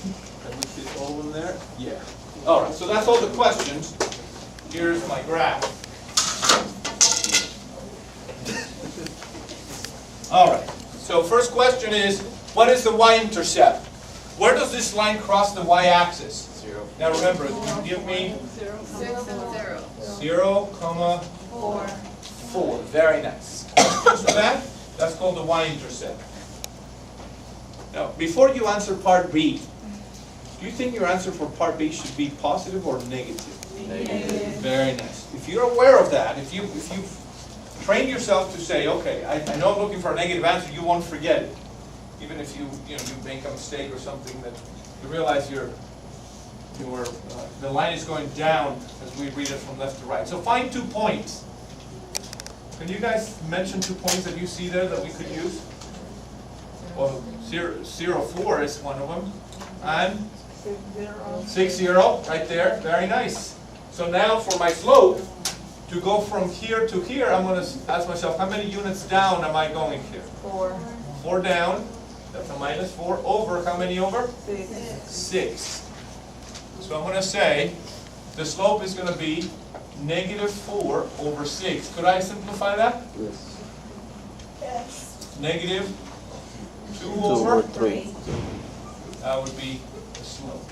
Can we fit all of them there? Yeah. All right, so that's all the questions. Here's my graph. All right, so first question is, what is the y-intercept? Where does this line cross the y-axis? 0. Now remember, give me 0, 4. Very nice. So that's called the y-intercept. Now, before you answer part B, do you think your answer for part B should be positive or negative? Negative. Very nice. If you're aware of that, if you train yourself to say, okay, I know I'm looking for a negative answer, you won't forget it. Even if you make a mistake or something that you realize the line is going down as we read it from left to right. So find 2 points. Can you guys mention 2 points that you see there that we could use? Well, 0, 4 is one of them. And 6, 0, right there. Very nice. So now for my slope, to go from here to here, I'm going to ask myself, how many units down am I going here? 4. 4 down. That's a minus 4. Over, how many over? 6. 6. So I'm going to say the slope is going to be negative 4 over 6. Could I simplify that? Yes. Yes. Negative 2 2 over over 3. That would be the slope.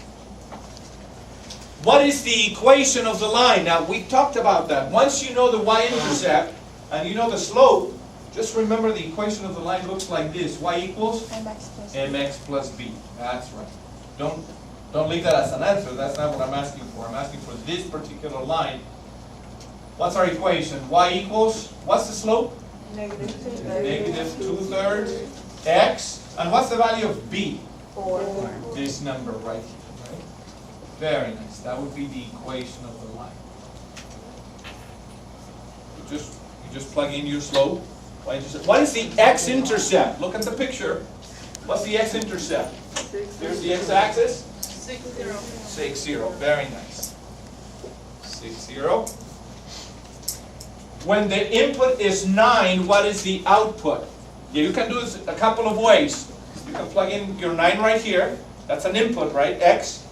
What is the equation of the line? Now, we talked about that. Once you know the y-intercept and you know the slope, just remember the equation of the line looks like this. Y equals mx plus b. That's right. Don't leave that as an answer. That's not what I'm asking for. I'm asking for this particular line. What's our equation? Y equals, what's the slope? Negative 2/3. Negative 2/3 x. And what's the value of b? 4. This number right here, right? Very nice. That would be the equation of the line. You just plug in your slope. What is the x-intercept? Look at the picture. What's the x-intercept? Here's the x-axis. 6, 0. 6, 0. Very nice. 6, 0. When the input is 9, what is the output? Yeah, you can do this a couple of ways. You can plug in your 9 right here. That's an input, right? X.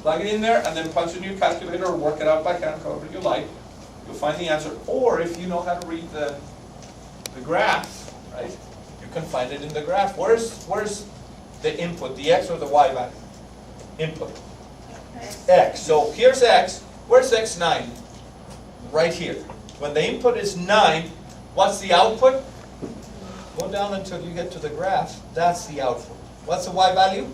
Plug it in there and then punch in your calculator or work it out by hand, however you like. You'll find the answer. Or if you know how to read the graph, right? You can find it in the graph. Where's the input, the x or the y value? Input. X. So here's x. Where's x9? Right here. When the input is 9, what's the output? Go down until you get to the graph. That's the output. What's the y value?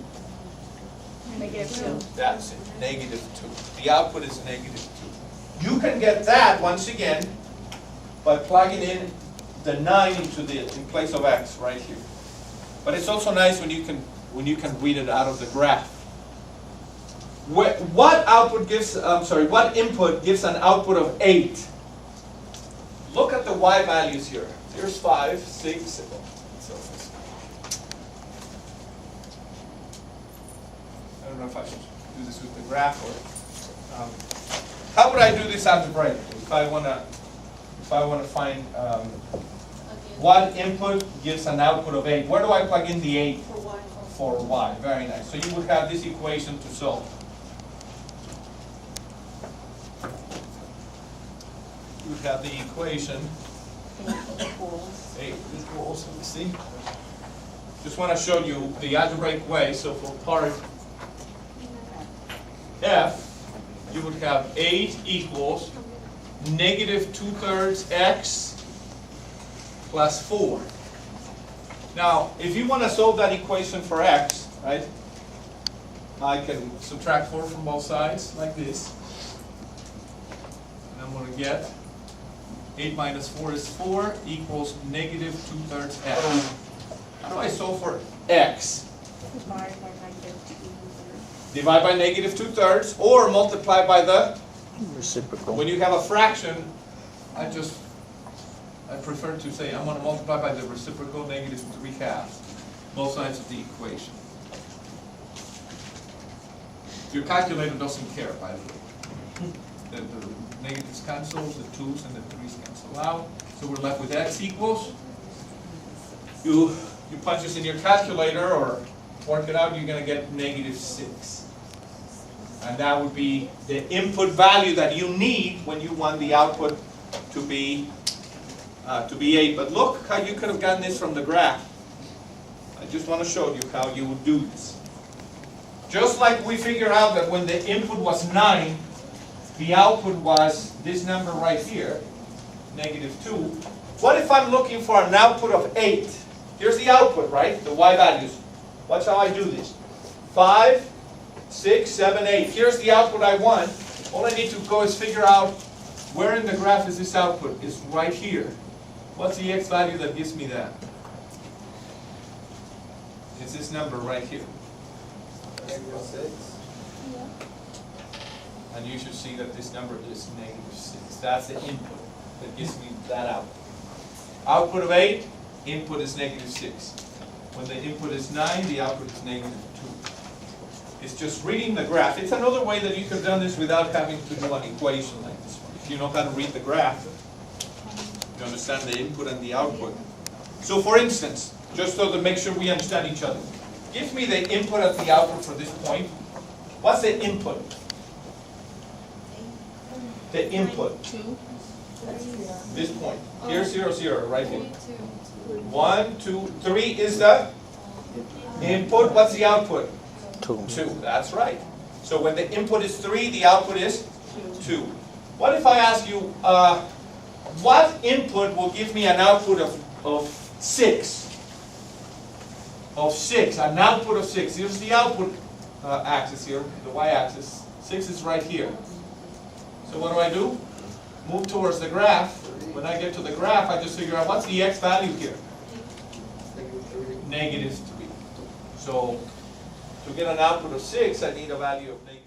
Negative 2. That's it. Negative 2. The output is negative 2. You can get that, once again, by plugging in the 9 in place of x right here. But it's also nice when you can read it out of the graph. What input gives an output of 8? Look at the y values here. Here's 5, 6. I don't know if I should do this with the graph or. How would I do this algebraically if I want to find what input gives an output of 8? Where do I plug in the 8? For y. For y. Very nice. So you would have this equation to solve. You would have the equation 8 equals, let me see. Just want to show you the algebraic way. So for part F, you would have 8 equals negative 2/3 x plus 4. Now, if you want to solve that equation for x, right, I can subtract 4 from both sides like this. And I'm going to get 8 minus 4 is 4 equals negative 2/3 x. How do I solve for x? Divide by negative 2/3 or multiply by the Reciprocal. When you have a fraction, I prefer to say I'm going to multiply by the reciprocal, negative 3/2, both sides of the equation. Your calculator doesn't care, by the way. The negatives cancel, the 2's and the 3's cancel out. So we're left with x equals. You punch this in your calculator or work it out, you're going to get -6. And that would be the input value that you need when you want the output to be 8. But look how you could have gotten this from the graph. I just want to show you how you would do this. Just like we figured out that when the input was 9, the output was this number right here, -2. What if I'm looking for an output of 8? Here's the output, right? The y values. Watch how I do this. 5, 6, 7, 8. Here's the output I want. All I need to go is figure out where in the graph is this output. It's right here. What's the x value that gives me that? It's this number right here. -6. And you should see that this number is -6. That's the input that gives me that output. Output of 8, input is -6. When the input is 9, the output is -2. It's just reading the graph. It's another way that you could have done this without having to do an equation like this one. If you know how to read the graph, you understand the input and the output. So for instance, just so to make sure we understand each other, give me the input and the output for this point. What's the input? The input. 2. This point. Here's 0, 0, right here. 1, 2, 3 is the input. What's the output? 2. 2. That's right. So when the input is 3, the output is 2. What if I ask you, what input will give me an output of 6? Of 6, an output of 6. Here's the output axis here, the y-axis. 6 is right here. So what do? Move towards the graph. When I get to the graph, I just figure out what's the x value here? -3. So to get an output of 6, I need a value of -3.